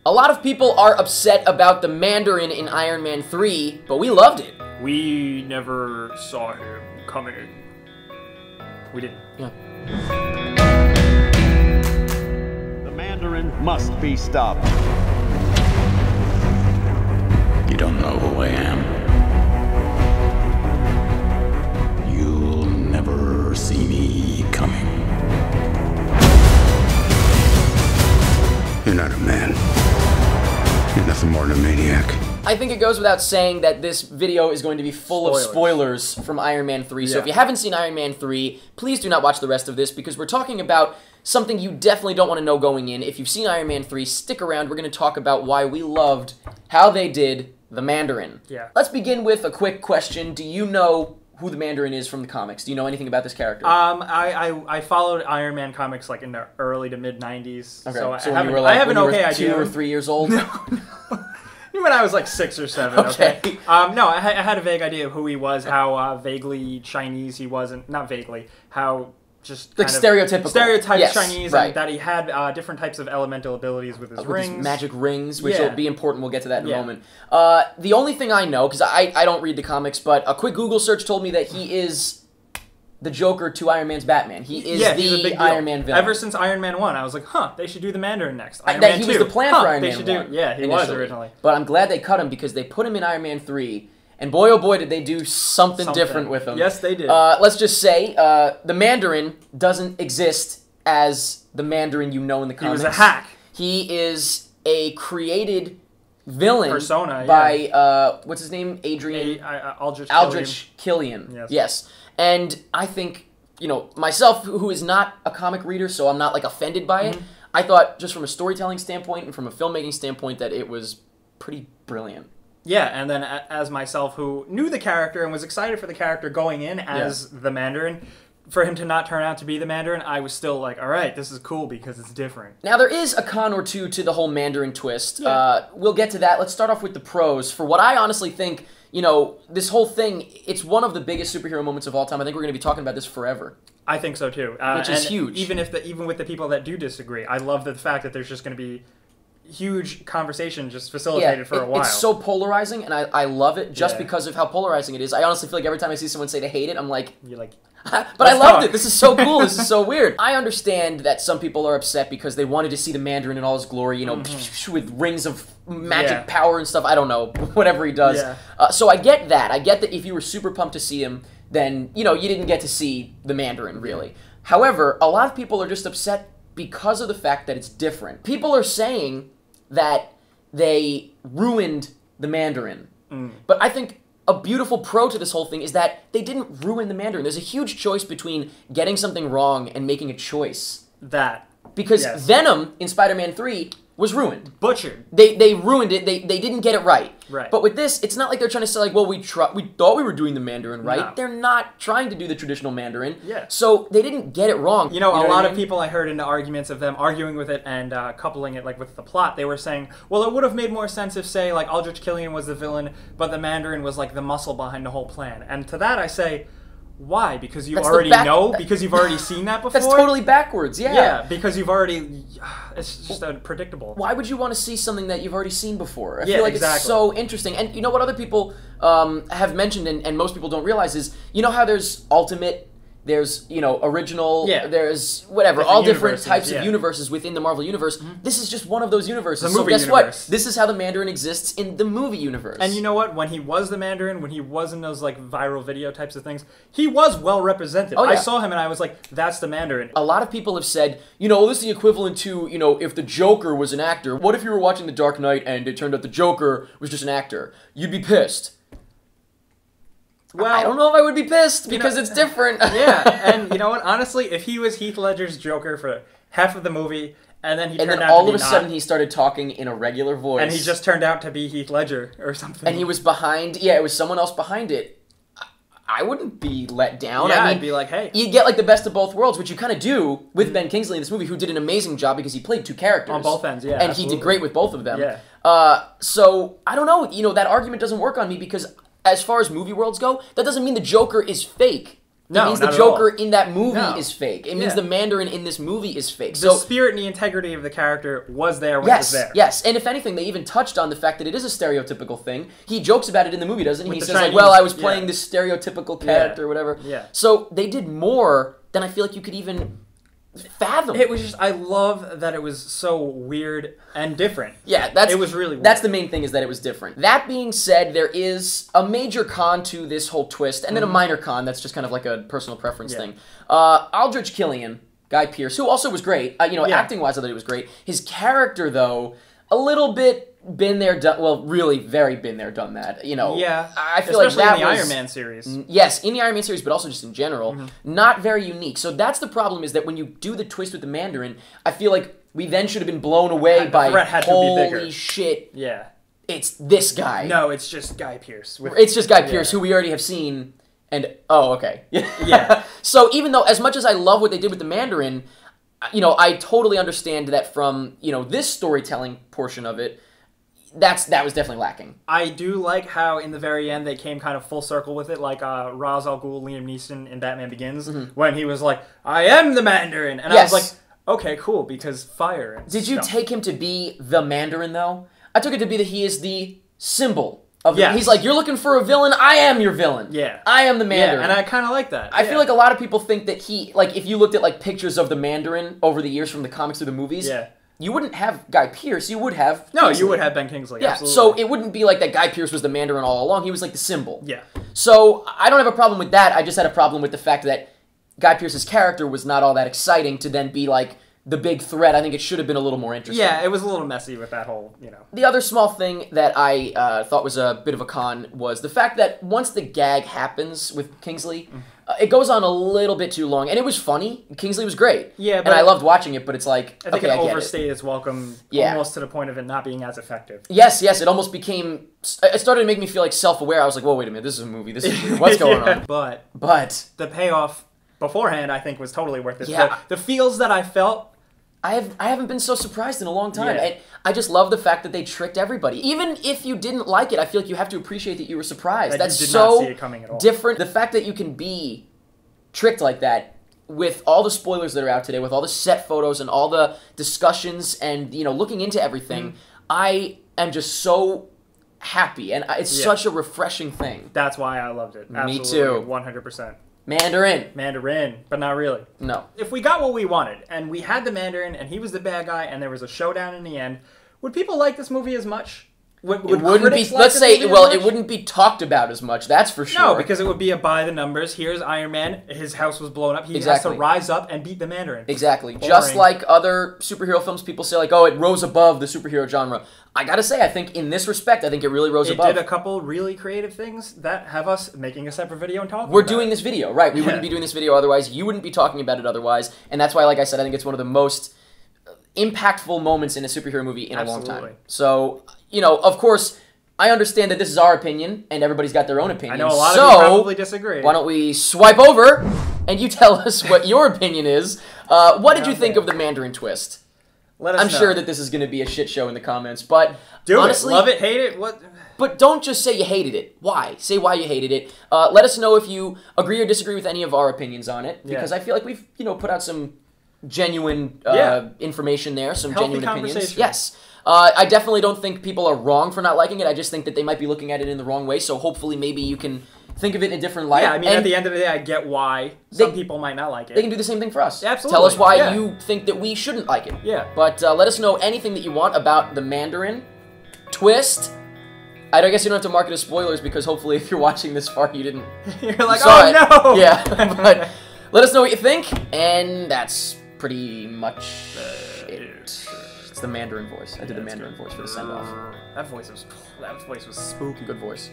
A lot of people are upset about the Mandarin in Iron Man 3, but we loved it. We never saw him coming. We didn't. Yeah. The Mandarin must be stopped. You don't know who I am. You'll never see me coming. You're not a man. You're nothing more than a maniac. I think it goes without saying that this video is going to be full of spoilers from Iron Man 3. So if you haven't seen Iron Man 3, please do not watch the rest of this because we're talking about something you definitely don't want to know going in. If you've seen Iron Man 3, stick around. We're going to talk about why we loved how they did the Mandarin. Yeah. Let's begin with a quick question. Do you know who the Mandarin is from the comics? Do you know anything about this character? I followed Iron Man comics like in the early to mid 90s. Okay. So when you were like, I have an okay Two idea. or 3 years old? No. When I was like 6 or 7, okay? No, I had a vague idea of who he was, how vaguely Chinese he was, and not vaguely, how just like stereotyped Chinese, right. and that he had different types of elemental abilities with his rings. His magic rings, which will be important. We'll get to that in a moment. The only thing I know, because I don't read the comics, but a quick Google search told me that he is the Joker to Iron Man's Batman. He is the Iron Man villain. Ever since Iron Man 1, I was like, huh, they should do the Mandarin next. Iron that Man he 2. was the plan for Iron Man 1. Yeah, he was originally. But I'm glad they cut him because they put him in Iron Man 3, and boy oh boy did they do something different with him. Yes, they did. Let's just say, the Mandarin doesn't exist as the Mandarin you know in the comics. He was a hack. He is a created villain persona by what's his name? Aldrich Killian. Yes. And I think, you know, myself, who is not a comic reader, so I'm not like offended by it, I thought just from a storytelling standpoint and from a filmmaking standpoint that it was pretty brilliant. Yeah, and then as myself, who knew the character and was excited for the character going in as the Mandarin, for him to not turn out to be the Mandarin, I was still like, all right, this is cool because it's different. Now, there is a con or two to the whole Mandarin twist. We'll get to that. Let's start off with the pros. For what I honestly think, you know, this whole thing, it's one of the biggest superhero moments of all time. I think we're going to be talking about this forever. I think so, too. Which is huge. Even with the people that do disagree, I love the fact that there's just going to be huge conversation just facilitated for a while. It's so polarizing, and I love it just because of how polarizing it is. I honestly feel like every time I see someone say they hate it, I'm like... You're like... but I loved it. This is so cool. This is so weird. I understand that some people are upset because they wanted to see the Mandarin in all his glory, you know, with rings of magic power and stuff. I don't know, whatever he does. So I get that. I get that if you were super pumped to see him, then, you know, you didn't get to see the Mandarin, really. However, a lot of people are just upset because of the fact that it's different. People are saying that they ruined the Mandarin. But I think a beautiful pro to this whole thing is that they didn't ruin the Mandarin. There's a huge choice between getting something wrong and making a choice. Because Venom in Spider-Man 3 was ruined. Butchered. They ruined it. They didn't get it right. Right. But with this, it's not like they're trying to say, like, well, we thought we were doing the Mandarin right. No. They're not trying to do the traditional Mandarin. Yeah. So they didn't get it wrong. You know a lot of people I heard into arguments of them arguing with it and coupling it like with the plot, they were saying, well, it would have made more sense if, say, like, Aldrich Killian was the villain, but the Mandarin was, like, the muscle behind the whole plan. And to that I say... Why? Because you already know? Because you've already seen that before? That's totally backwards, yeah. Yeah, because you've already... It's just predictable. Why would you want to see something that you've already seen before? I feel like it's so interesting. And you know what other people have mentioned and most people don't realize is, you know how there's Ultimate, there's, you know, original, there's whatever, all different types of universes within the Marvel Universe. This is just one of those universes. So guess what? This is how the Mandarin exists in the movie universe. And you know what? When he was the Mandarin, when he was in those, like, viral video types of things, he was well represented. I saw him and I was like, that's the Mandarin. A lot of people have said, you know, this is the equivalent to, you know, if the Joker was an actor. What if you were watching The Dark Knight and it turned out the Joker was just an actor? You'd be pissed. Well, I don't know if I would be pissed because it's different. Yeah, and you know what? Honestly, if he was Heath Ledger's Joker for half of the movie, and then he turned out to be all of a sudden he started talking in a regular voice, and he just turned out to be Heath Ledger or something, and he was behind, it was someone else behind it, I wouldn't be let down. Yeah, I mean, I'd be like, hey. You get like the best of both worlds, which you kind of do with Ben Kingsley in this movie, who did an amazing job because he played two characters. On both ends, yeah. And he did great with both of them. Yeah. So, I don't know, you know, that argument doesn't work on me because as far as movie worlds go, that doesn't mean the Joker is fake. No, it means not the at Joker all. in that movie No. is fake. It means Yeah. the Mandarin in this movie is fake. The spirit and the integrity of the character was there when it was there. Yes, and if anything, they even touched on the fact that it is a stereotypical thing. He jokes about it in the movie, doesn't he? With He the says, like, Chinese, well, I was playing yeah. this stereotypical character or whatever. Yeah. So they did more than I feel like you could even fathom. It was just, I love that it was so weird and different. Yeah, it was really weird. That's the main thing, is that it was different. That being said, there is a major con to this whole twist, and then a minor con that's just kind of like a personal preference thing. Aldrich Killian, Guy Pearce, who also was great, acting-wise I thought he was great. His character, though, a little bit been there, done, well, really very been there, done that. Yeah, I feel especially like that in the was, Iron Man series. Yes, in the Iron Man series, but also just in general, not very unique. So that's the problem, is that when you do the twist with the Mandarin, I feel like we then should have been blown away by, threat had to be holy bigger. shit, Yeah. it's this guy. No, it's just Guy Pearce. It's just Guy Pearce, who we already have seen, and, oh, okay. Yeah. So even though, as much as I love what they did with the Mandarin, I totally understand that from, this storytelling portion of it, that was definitely lacking. I do like how in the very end they came kind of full circle with it, like Ra's al Ghul, Liam Neeson in Batman Begins, when he was like, "I am the Mandarin," and I was like, "Okay, cool," because fire. And Did you stuff. take him to be the Mandarin though? I took it to be that he is the symbol of. Yes. He's like, you're looking for a villain. I am your villain. Yeah. I am the Mandarin. Yeah, and I kind of like that. I feel like a lot of people think that he, like, if you looked at like pictures of the Mandarin over the years from the comics to the movies, you wouldn't have Guy Pearce. You would have Kingsley. you would have Ben Kingsley. Yeah, Absolutely. so it wouldn't be like that Guy Pearce was the Mandarin all along. He was like the symbol. Yeah. So I don't have a problem with that. I just had a problem with the fact that Guy Pearce's character was not all that exciting to then be like the big threat. I think it should have been a little more interesting. Yeah, it was a little messy with that whole, The other small thing that I thought was a bit of a con was the fact that once the gag happens with Kingsley, it goes on a little bit too long, and it was funny. Kingsley was great. Yeah, and but I loved watching it, but it's like, I think okay, it I get overstayed its welcome almost to the point of it not being as effective. Yes, it almost became... It started to make me feel like self-aware. I was like, whoa, wait a minute, this is a movie. This is weird. What's going on? But the payoff beforehand, I think, was totally worth it. Yeah. The feels that I felt... I haven't been so surprised in a long time. Yeah. And I just love the fact that they tricked everybody. Even if you didn't like it, I feel like you have to appreciate that you were surprised. That That's you did so not see it coming at all. different. The fact that you can be tricked like that with all the spoilers that are out today, with all the set photos and all the discussions and, looking into everything, I am just so happy. And it's such a refreshing thing. That's why I loved it. Absolutely, Me too. 100%. Mandarin, but not really. No. If we got what we wanted, and we had the Mandarin, and he was the bad guy, and there was a showdown in the end, would people like this movie as much? Would it wouldn't be. critics like Let's this say, movie as well, much? it wouldn't be talked about as much. That's for sure. No, because it would be a by the numbers. Here's Iron Man. His house was blown up. He has Exactly. to rise up and beat the Mandarin. Exactly. Boring. Just like other superhero films, people say like, oh, it rose above the superhero genre. I gotta say, I think in this respect, I think it really rose It above. did a couple really creative things that have us making a separate video and talking We're about doing it. this video, right? We wouldn't be doing this video otherwise. You wouldn't be talking about it otherwise. And that's why, like I said, I think it's one of the most impactful moments in a superhero movie in a long time. So, of course, I understand that this is our opinion, and everybody's got their own opinion. I know a lot of you probably disagree. Why don't we swipe over, and you tell us what your opinion is. What did you think of the Mandarin twist? Let us I'm know. sure that this is going to be a shit show in the comments, but honestly, love it, hate it, what? But don't just say you hated it. Why? Say why you hated it. Let us know if you agree or disagree with any of our opinions on it, because I feel like we've put out some genuine information there, some Healthy genuine opinions. conversation. Yes. I definitely don't think people are wrong for not liking it. I just think that they might be looking at it in the wrong way. So hopefully, maybe you can think of it in a different light. Yeah, I mean, and at the end of the day, I get why some people might not like it. they can do the same thing for us. Absolutely. Tell us why Yeah. you think that we shouldn't like it. Yeah. But let us know anything that you want about the Mandarin twist. I guess you don't have to mark it as spoilers because hopefully, if you're watching this far, you didn't. You're like, saw oh it. no! Yeah, but let us know what you think, and that's pretty much it. It's the Mandarin voice. I did the Mandarin voice for the send-off. That voice was spooky. Good voice.